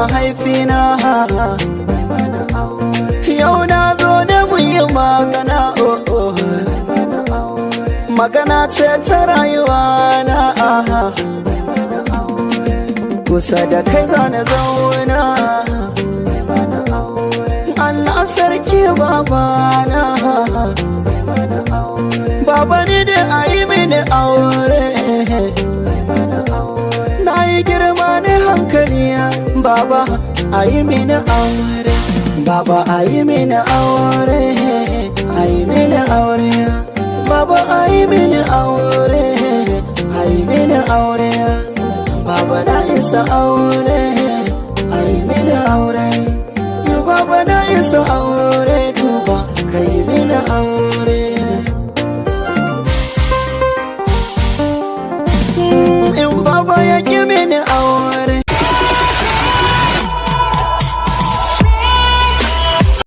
Mahaifina yau na zo da muyi magana, magana ce ta rayuwa na. Kusa da kai zana zauna, Allah sarki babana. Baba ni da ayi mini aure, na yi girma ne hankali. Baba ayi mini aure, Baba ayi mini aure, ayi mini aure. Baba ayi mini aure, ayi mini aure. Baba na isa aure, ayi mini aure. Baba na isa aure.